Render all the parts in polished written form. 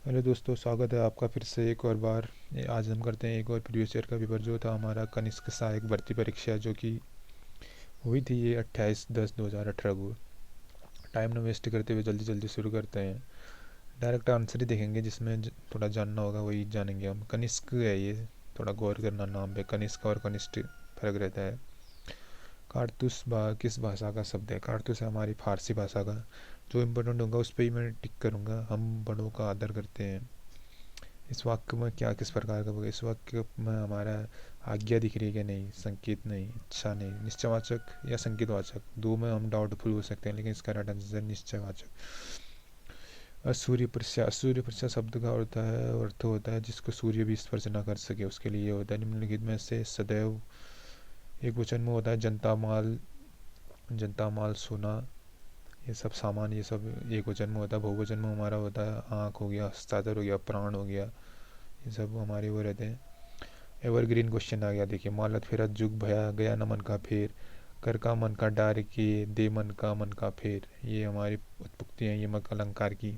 Hello दोस्तों, स्वागत है आपका फिर से एक और बार। आज हम करते हैं एक और प्रीवियस ईयर का पेपर जो था हमारा कनिष्क सहायक भर्ती परीक्षा, जो कि हुई थी ये 28/10/2018 को। टाइम न वेस्ट करते हुए जल्दी जल्दी शुरू करते हैं। डायरेक्ट आंसर ही देखेंगे, जिसमें थोड़ा जानना होगा वही जानेंगे हम। कनिष्क है ये, थोड़ा गौर करना नाम पे। कनिष्क और कनिष्ठ फर्क रहता है। कारतूस किस भाषा का शब्द है? कारतूस है हमारी फारसी भाषा का। जो इम्पोर्टेंट होगा उस पर ही मैं टिक करूँगा। हम बड़ों का आदर करते हैं। इस वाक्य में क्या किस प्रकार का होगा? इस वाक्य में हमारा आज्ञा दिख रही है कि नहीं, संकेत नहीं, इच्छा नहीं, निश्चयवाचक या संकेतवाचक? दो में हम डाउटफुल हो सकते हैं, लेकिन इसका राइट आंसर निश्चयवाचक। असूर्य प्रशा, असूर्य प्रशा शब्द का अर्थ होता है जिसको सूर्य भी स्पर्श ना कर सके, उसके लिए होता है। निम्नलिखित में से सदैव एक वचन में होता है जनता माल, जनता माल सोना, ये सब सामान, ये सब एक वचन में होता है। बहुवचन में हमारा होता है आँख हो गया, हस्ताक्षर हो गया, प्राण हो गया, ये सब हमारे वो रहते हैं। एवरग्रीन क्वेश्चन आ गया, देखिए। मालत फेरा जुग भया गया न मन का फेर, कर का मन का डार के दे मन का फेर। ये हमारी उत्पत्ति है यमक अलंकार की।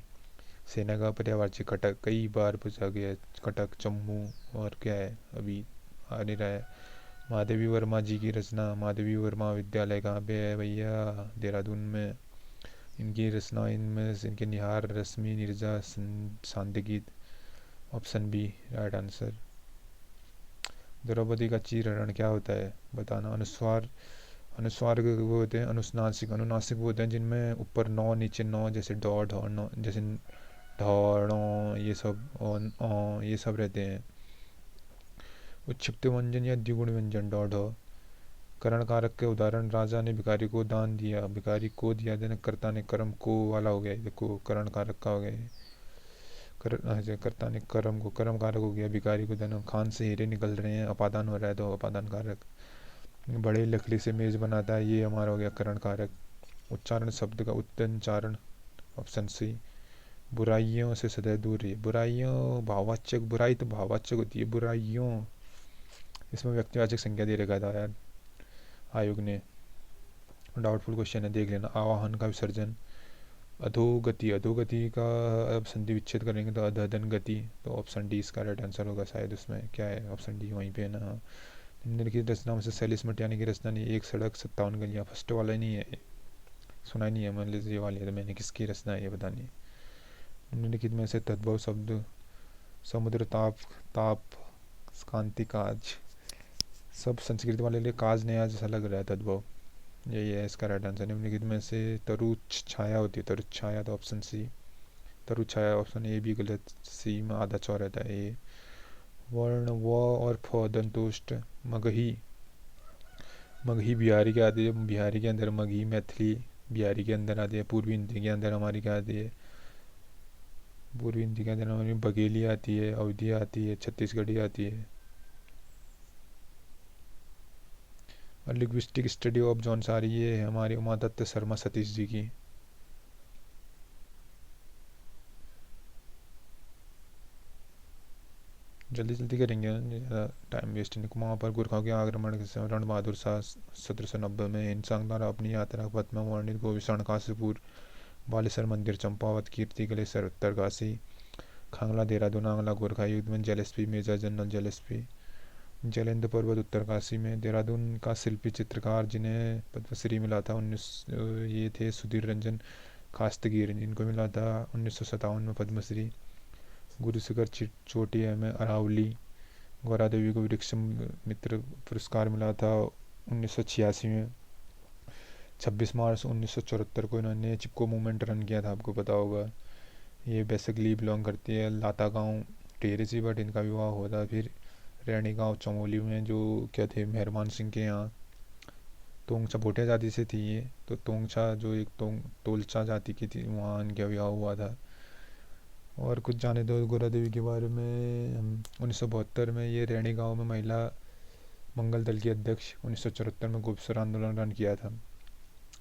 सेना का पर्यावाची कटक कई बार पूछा गया। कटक चम्मू और क्या है अभी आ नहीं रहा है। महादेवी वर्मा जी की रचना। महादेवी वर्मा विद्यालय कहाँ पे है भैया? देहरादून में। इनकी रचना, इनमें से इनके निहार रश्मि नीरजा सांदगी। Option B right answer. Draupadi का चीरहरण क्या होता है? बताना। अनुस्वार, अनुस्वार वो होते हैं अनुस्नासिक। अनुनासिक वो होते हैं जिनमें ऊपर नौ नीचे नौ, जैसे डॉ ढौ नौ, जैसे ढौ णौ, ये सब ये सब रहते हैं। उच्छिप्त व्यंजन या द्विगुण व्यंजन डॉ ढौ। करण कारक के उदाहरण। राजा ने भिखारी को दान दिया, भिखारी को दिया देना, कर्ता ने कर्म को वाला हो गया, देखो करण कारक का हो गया। कर्ता ने कर्म को, कर्म कारक हो गया। भिखारी को देना। खान से हीरे निकल रहे हैं, अपादान हो रहा है तो अपादान कारक। बड़े लकड़ी से मेज बनाता है, ये हमारा हो गया करण कारक। उच्चारण शब्द का उच्चारण। Option C. बुराइयों से सदैव दूर रहिए। बुराइयों भाववाचक, बुराई तो भाववाचक होती है। बुराइयों, इसमें व्यक्तिवाचक संज्ञा दे रखा था यार आयोग ने। डाउटफुल क्वेश्चन है, देख लेना। आवाहन का विसर्जन। अधोगति, अधोगति का अब संधि विच्छेद करेंगे तो अधधन गति। तो ऑप्शन डी इसका राइट आंसर होगा शायद। उसमें क्या है? ऑप्शन डी वहीं पे है ना। निम्नलिखित रचनाओं से सैलिस मटियानी की रचना नहीं। एक सड़क 57 गलियाँ। फर्स्ट वाला ही नहीं है, सुना ही नहीं है। मान लीजिए ये वाली है तो मैंने किसकी रचना है ये बतानी है। निम्नलिखित में से तद्भव शब्द। समुद्र, ताप, ताप, कांति, काज। सब संस्कृत वाले लिए काज नया जैसा लग रहा है। तद्भव यही है इसका राइट आंसर। निम्नलिखित में से तरुच छाया होती है। तरुच छाया तो option C. Tarun Chhaya option A भी गलत। सी में आधा चौ रहता है ए। वर्ण व और फ दंतोष्ट। मगही, मगही बिहारी के आती है। बिहारी के अंदर मगही। मैथिली बिहारी के अंदर आती है। पूर्वी हिंदी के अंदर हमारी क्या आती है? पूर्वी हिंदी के अंदर हमारी बघेली आती है, अवधी आती है, छत्तीसगढ़ी आती है। और लिंग्विस्टिक स्टडी ऑफ जॉन सारी, ये है हमारी उमा दत्त शर्मा सतीश जी की। जल्दी जल्दी करेंगे, ज़्यादा टाइम वेस्ट नहीं। वहाँ पर गुरखाओं के आक्रमण के समय रण बहादुर शाह 1790 में हिंसांग द्वारा अपनी यात्रा पथ में वर्णित गोविषण काशीपुर, बालेश्वर मंदिर, चंपावत, कीर्ति गलेसर, उत्तरकाशी, खांगला, देहरादून, आंगला गोरखा युद्ध में जेलेस्पी, मेजर जनरल जेलेस्पी, जैलेंद्र पर्वत उत्तरकाशी में। देहरादून का शिल्पी चित्रकार जिन्हें पद्मश्री मिला था 19, ये थे सुधीर रंजन कास्तगीर, जिनको मिला था 1957 में पद्मश्री। गुरु शिखर चोटी है में अरावली। गौरा देवी को वृक्ष मित्र पुरस्कार मिला था 1986 में। 26 मार्च 1974 को इन्होंने चिपको मूवमेंट रन किया था, आपको पता होगा। ये बेसिकली बिलोंग करती है लाता गांव टेहरी से, बट इनका विवाह हुआ था फिर रैनी गांव चमोली में, जो क्या थे मेहरमान सिंह के यहाँ। तोंगचा भोटिया जाति से थी ये, तो तोंगचा जो एक तोलचा जाति की थी, वहाँ इनका विवाह हुआ था। और कुछ जाने दो गोरा देवी के बारे में। 1972 में ये रैनी गांव में महिला मंगल दल की अध्यक्ष। 1974 में गुप्सर आंदोलन रन किया था।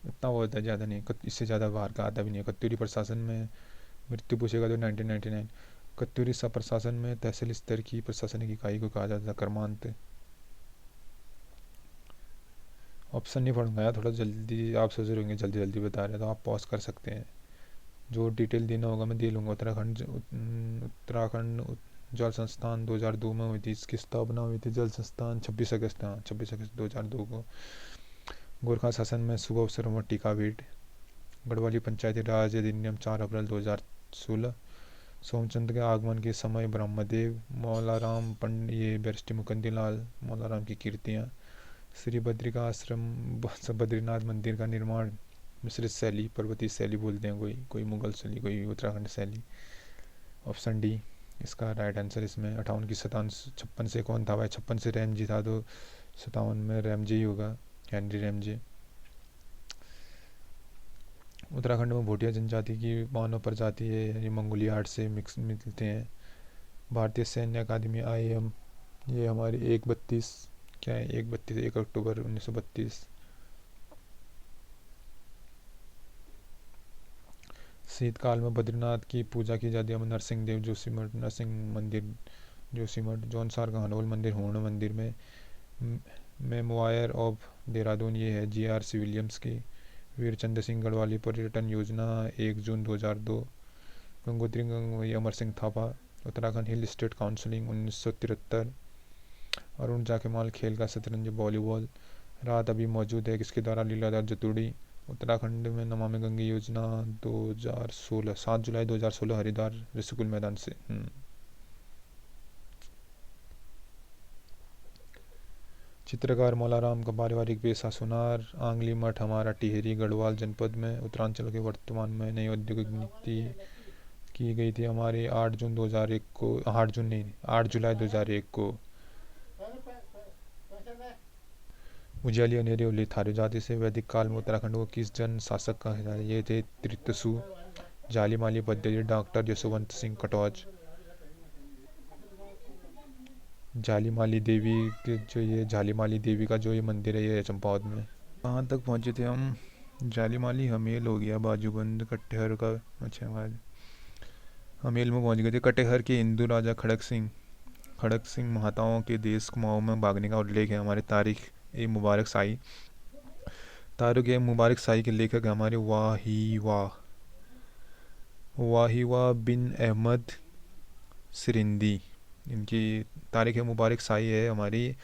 इतना वो होता है, ज़्यादा नहीं, इससे ज़्यादा बाहर का आता भी नहीं है। कत्यूरी प्रशासन में मृत्यु पूछेगा तो 1999। कत्यूरी सब प्रशासन में तहसील स्तर की प्रशासनिक इकाई को कहा जाता था कर्मांत। ऑप्शन नहीं पढ़ूंगा यार, थोड़ा जल्दी आप सोच रहे होंगे जल्दी जल्दी बता रहे, तो आप पॉज कर सकते हैं। जो डिटेल देना होगा मैं दे लूँगा। उत्तराखंड जल संस्थान 2002 में हुई थी, इसकी स्थापना हुई थी जल संस्थान 26 अगस्त, हाँ 26 अगस्त 2002 को। गोरखा शासन में शुभ अवसरों में टीका भीट। गढ़वाली पंचायती राज अधिनियम 4 अप्रैल 2016। सोमचंद के आगमन के समय ब्रह्मदेव। मौलाराम पंड ये बैरिस्टर मुकुंद लाल मौलाराम की कीर्तियाँ। श्री बद्री का आश्रम, बद्रीनाथ मंदिर का निर्माण मिश्रित शैली, पर्वतीय शैली बोलते हैं, कोई कोई मुगल शैली, कोई उत्तराखंड शैली। ऑप्शन डी इसका राइट आंसर। इसमें 58 की 57 से कौन था भाई? 56 से रैमजी था, तो 57 में रैमजी ही होगा, हेनरी रैमजी। उत्तराखंड में भोटिया जनजाति की मानव प्रजाति है, ये मंगोलिया आर्ट से मिक्स मिलते हैं। भारतीय सैन्य अकादमी IAM ये हमारी 1/32 क्या है, 1 अक्टूबर 1932। शीतकाल में बद्रीनाथ की पूजा की जाती है। नरसिंह देव जोशीमठ नरसिंह मंदिर, जोशीमठ। जौनसार का हनोल मंदिर, होर्ण मंदिर में। मेमोयर ऑफ देहरादून ये है GRC विलियम्स की। वीरचंद्र सिंह गढ़वाली पर्यटन योजना 1 जून 2002। गंगोत्री गंगोई Amar Singh Thapa. Uttarakhand hill state counselling 1973। Arun जाकेमाल खेल का शतरंज वॉलीबॉल। रात अभी मौजूद है किसके द्वारा? लीलाधर जतुड़ी। उत्तराखंड में नमामि गंगे योजना 2016, 7 जुलाई 2016 हरिद्वार ऋषिकुल मैदान से। चित्रकार मौलाराम का पारिवारिक पेशा सुनार। आंगली मठ हमारा टिहरी गढ़वाल जनपद में। उत्तरांचल के वर्तमान में नई औद्योगिक नीति की गई थी हमारे 8 जून 2001 को, 8 जून नहीं 8 जुलाई 2001 को। उजियाली अनेरे उल्ली थारू जाति से। वैदिक काल में उत्तराखंड को किस जन शासक कहा जाता है? ये थे त्रितसु। जालीमाली पद्धति डॉक्टर यशोवंत सिंह कटौज। जालीमाली देवी के जो ये जालीमाली देवी का जो ये मंदिर है ये चंपावत में। कहाँ तक पहुँचे थे हम? जालीमाली हमेल हो गया, बाजूबंद कटिहार का। अच्छा बाद हमेल में पहुँच गए थे। कटिहार के हिंदू राजा खड़क सिंह महाताओं के देश कुमाऊं में भागने का उल्लेख है हमारे तारिक ए मुबारक शाही। तारिक ए मुबारक शाही के लेखक है हमारे वाहिवा बिन अहमद सिरिंदी। इनकी तारिक ए मुबारक शाही है हमारी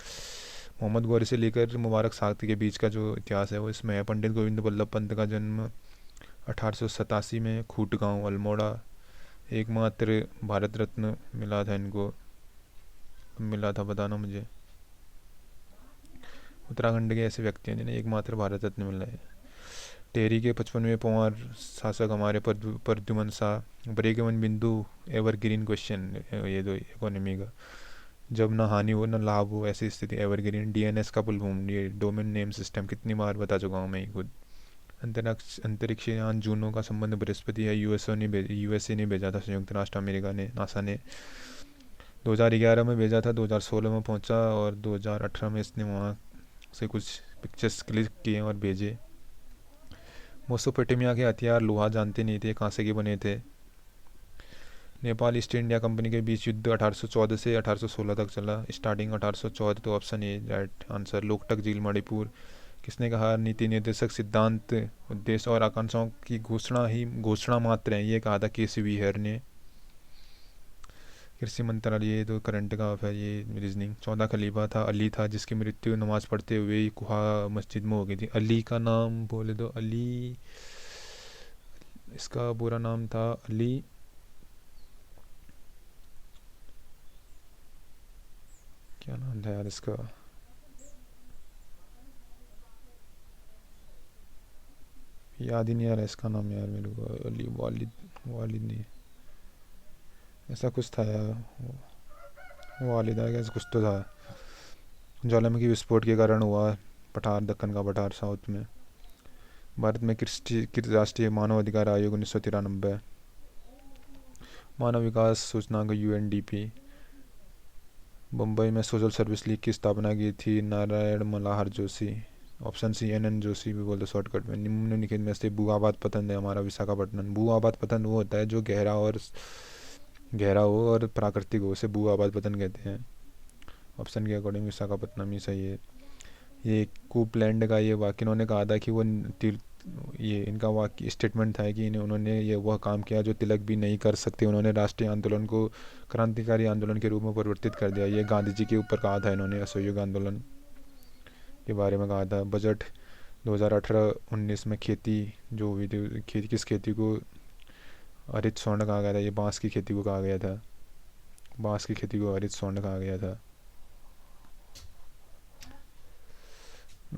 मोहम्मद गौरी से लेकर मुबारक शाही के बीच का जो इतिहास है वो इसमें है। पंडित गोविंद बल्लभ पंत का जन्म 1887 में खूटगांव अल्मोड़ा। एकमात्र भारत रत्न मिला था इनको, मिला था बताना मुझे। उत्तराखंड के ऐसे व्यक्ति हैं जिन्हें एकमात्र भारत रत्न मिला है। टेरी के 55वें पंवार शासक हमारे प्रद्युमन शाह। ब्रेक इवन बिंदु एवरग्रीन क्वेश्चन ये दो इकोनॉमी का। जब ना हानि हो ना लाभ हो ऐसी स्थिति एवरग्रीन। DNS का फुल फॉर्म, ये डोमेन नेम सिस्टम, कितनी बार बता चुका हूँ मैं खुद। अंतरिक्ष यान जूनो का संबंध बृहस्पति है। USA ने भेजा था, संयुक्त राष्ट्र अमेरिका ने, नासा ने 2011 में भेजा था, 2016 में पहुंचा और 2018 में इसने वहाँ से कुछ पिक्चर्स क्लिक किए और भेजे। मेसोपोटामिया के हथियार लोहा जानते नहीं थे, कांसे के बने थे। नेपाल ईस्ट इंडिया कंपनी के बीच युद्ध 1814 से 1816 तक चला। स्टार्टिंग 1814, तो option A right answer. Loktak झील मणिपुर। किसने कहा? नीति निर्देशक सिद्धांत उद्देश्य और आकांक्षाओं की घोषणा मात्र है, ये कहा था KC व्हीयर ने। कृषि मंत्रालय, ये तो करंट का है ये रीजनिंग। 14 खलीफा था, अली था जिसकी मृत्यु नमाज पढ़ते हुए कुहा मस्जिद में हो गई थी। अली का नाम बोले दो। अली, इसका पूरा नाम था अली क्या नाम था यार इसका? याद ही नहीं आ रहा इसका नाम यार मेरे को। अली वालिद नहीं, ऐसा कुछ था यार, वालिदा कैसे कुछ तो था। ज्वालामुखी विस्फोट के कारण हुआ पठार, दक्कन का पठार साउथ में। भारत में राष्ट्रीय मानव अधिकार आयोग 1993। मानव विकास सूचनांक UNDP। मुंबई में सोशल सर्विस लीग की स्थापना की थी Narayan Malhar Joshi. Option C NN Joshi भी बोलते शॉर्टकट में। निम्नलिखित में से भू आबाद पतन है हमारा विशाखापट्टनम। भू आबाद पतन वो होता है जो गहरा हो और प्राकृतिक हो, उसे भू आबाद पतन कहते हैं। ऑप्शन के अकॉर्डिंग विशाखापट्टनम ही सही है। ये कूपलैंड का ये वाक्य इन्होंने कहा था कि वो ये इनका वाक्य स्टेटमेंट था कि उन्होंने ये वह काम किया जो तिलक भी नहीं कर सकते। उन्होंने राष्ट्रीय आंदोलन को क्रांतिकारी आंदोलन के रूप में परिवर्तित कर दिया। ये गांधी जी के ऊपर कहा था इन्होंने, असहयोग आंदोलन के बारे में कहा था। बजट 2018-19 में खेती जो हुई थी, किस खेती को हरित स्वर्ण कहा गया था? ये बांस की खेती को कहा गया था। बांस की खेती को हरित स्वर्ण कहा गया था।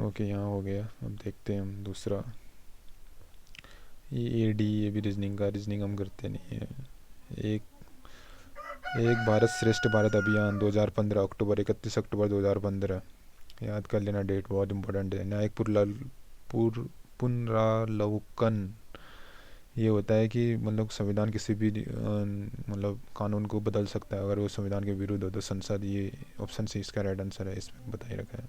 ओके, यहाँ हो गया। अब देखते हैं हम दूसरा। ये डी, ये भी रीजनिंग का, रीजनिंग हम करते नहीं है। एक एक भारत श्रेष्ठ भारत अभियान 2015 अक्टूबर 31 अक्टूबर 2015, याद कर लेना डेट, बहुत इंपॉर्टेंट है। न्यायिक पुनरावलोकन ये होता है कि मतलब संविधान किसी भी मतलब कानून को बदल सकता है अगर वो संविधान के विरुद्ध हो तो संसद। ये ऑप्शन सी इसका राइट आंसर है, इसमें बता ही रखा है।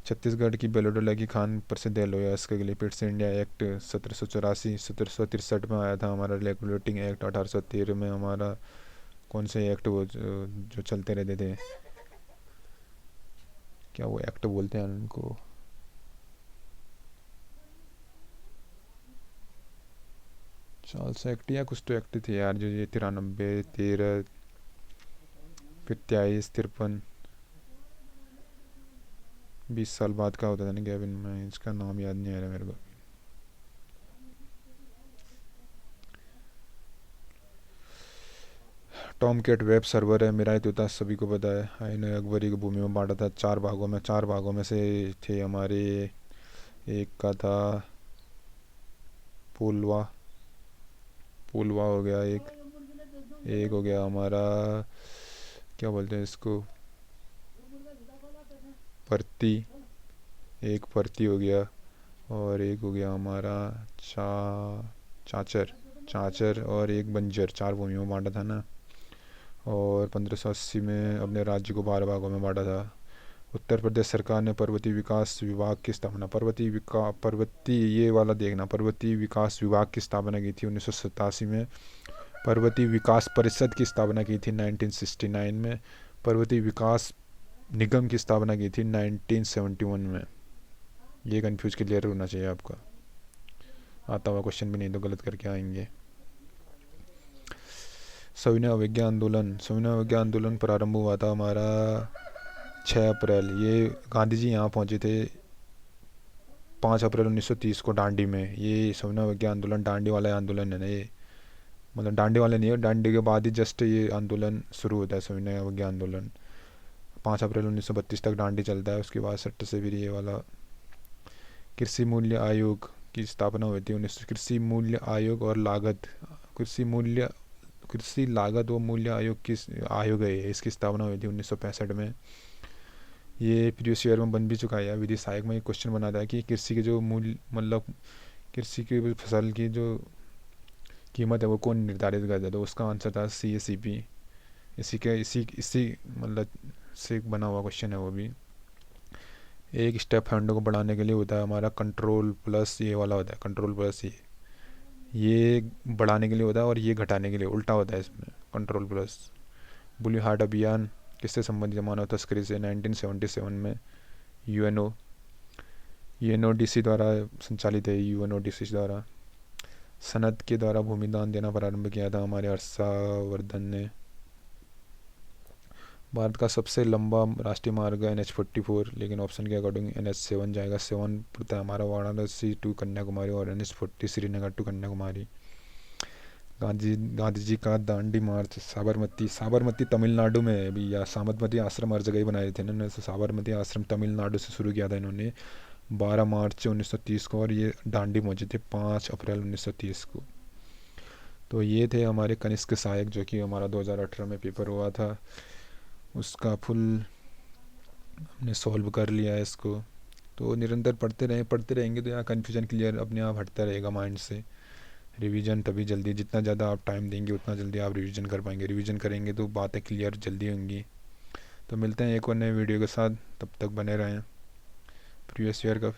छत्तीसगढ़ की बेलोडोला की खान प्रसिद्ध एलोयास के लिए फिट इंडिया एक्ट 1784 1763 में आया था। हमारा रेगुलेटिंग एक्ट 1813 में। हमारा कौन से एक्ट वो जो चलते रहते थे, क्या वो एक्ट बोलते हैं उनको? चार्ल्स एक्ट या कुछ तो एक्ट थे यार, जो ये 93, 13, फिर 23, 53, 20 साल बाद का होता था ना कैबिन में। इसका नाम याद नहीं आ रहा मेरे को। टॉम कैट वेब सर्वर है। मेरा तोता सभी को पता है। आई ने अकबरी को भूमि में बांटा था 4 भागों में। 4 भागों में से थे हमारे, एक का था पुलवा, पुलवा हो गया एक हो गया हमारा, क्या बोलते हैं इसको, परती, एक परती हो गया। और एक हो गया हमारा चाचर और एक बंजर। 4 भूमियों में बांटा था ना। और 1580 में अपने राज्य को 12 भागों में बांटा था। उत्तर प्रदेश सरकार ने पर्वतीय विकास विभाग की स्थापना, पर्वतीय ये वाला देखना, पर्वतीय विकास विभाग की स्थापना की थी 1987 में। पर्वतीय विकास परिषद की स्थापना की थी 1969 में। पर्वतीय विकास निगम की स्थापना की थी 1971 में। ये कंफ्यूज क्लियर होना चाहिए आपका। आता हुआ क्वेश्चन भी नहीं तो गलत करके आएंगे। सविनय अवज्ञा आंदोलन प्रारंभ हुआ था हमारा 6 अप्रैल। ये गांधी जी यहाँ पहुँचे थे 5 अप्रैल 1930 को दांडी में। ये सविनय अवज्ञा आंदोलन दांडी वाला आंदोलन है ना ये, मतलब दांडी वाले नहीं है, दांडी के बाद ही जस्ट ये आंदोलन शुरू होता है, सविनय अवज्ञा आंदोलन। 5 अप्रैल 1932 तक दांडी चलता है। उसके बाद सट्ट से फिर ये वाला। कृषि मूल्य आयोग की स्थापना हुई थी 19। कृषि मूल्य आयोग और लागत, कृषि लागत व मूल्य आयोग की आयोग है, इसकी स्थापना हुई थी 1965 में। ये प्रीवियस ईयर में बन भी चुका है। विधि सहायक में एक क्वेश्चन बना था कि कृषि के जो मूल्य, मतलब कृषि की फसल की जो कीमत है वो कौन निर्धारित करता है? तो उसका आंसर था CACP। इसी मतलब से बना हुआ क्वेश्चन है वो भी। एक स्टेप फंड को बढ़ाने के लिए होता है हमारा कंट्रोल प्लस, ये वाला होता है कंट्रोल प्लस। ये बढ़ाने के लिए होता है और ये घटाने के लिए, उल्टा होता है इसमें, कंट्रोल प्लस। ब्लू हार्ट अभियान किससे संबंधित? मानव तस्करी से। 1977 में UNODC द्वारा संचालित है, UNODC द्वारा। सनद के द्वारा भूमिदान देना प्रारंभ किया था हमारे हर्षवर्धन ने। भारत का सबसे लंबा राष्ट्रीय मार्ग है NH44, लेकिन ऑप्शन के अकॉर्डिंग NH7 जाएगा। 7 पड़ता है हमारा वाराणसी टू कन्याकुमारी और NH40 श्रीनगर टू कन्याकुमारी। गांधी जी का दांडी मार्च साबरमती तमिलनाडु में है अभी, या साबरमती आश्रम हर जगह ही बनाए थे इन्होंने। साबरमती आश्रम तमिलनाडु से शुरू किया था इन्होंने 12 मार्च 1930 को, और ये दांडी पहुंचे थे 5 अप्रैल 1930 को। तो ये थे हमारे कनिष्क सहायक, जो कि हमारा 2018 में पेपर हुआ था। उसका फुल हमने सॉल्व कर लिया है इसको। तो निरंतर पढ़ते रहेंगे तो यहाँ कन्फ्यूजन क्लियर अपने आप हटता रहेगा माइंड से। रिवीजन तभी जल्दी, जितना ज़्यादा आप टाइम देंगे उतना जल्दी आप रिवीजन कर पाएंगे। रिवीजन करेंगे तो बातें क्लियर जल्दी होंगी। तो मिलते हैं एक और नए वीडियो के साथ, तब तक बने रहें। प्रीवियस ईयर का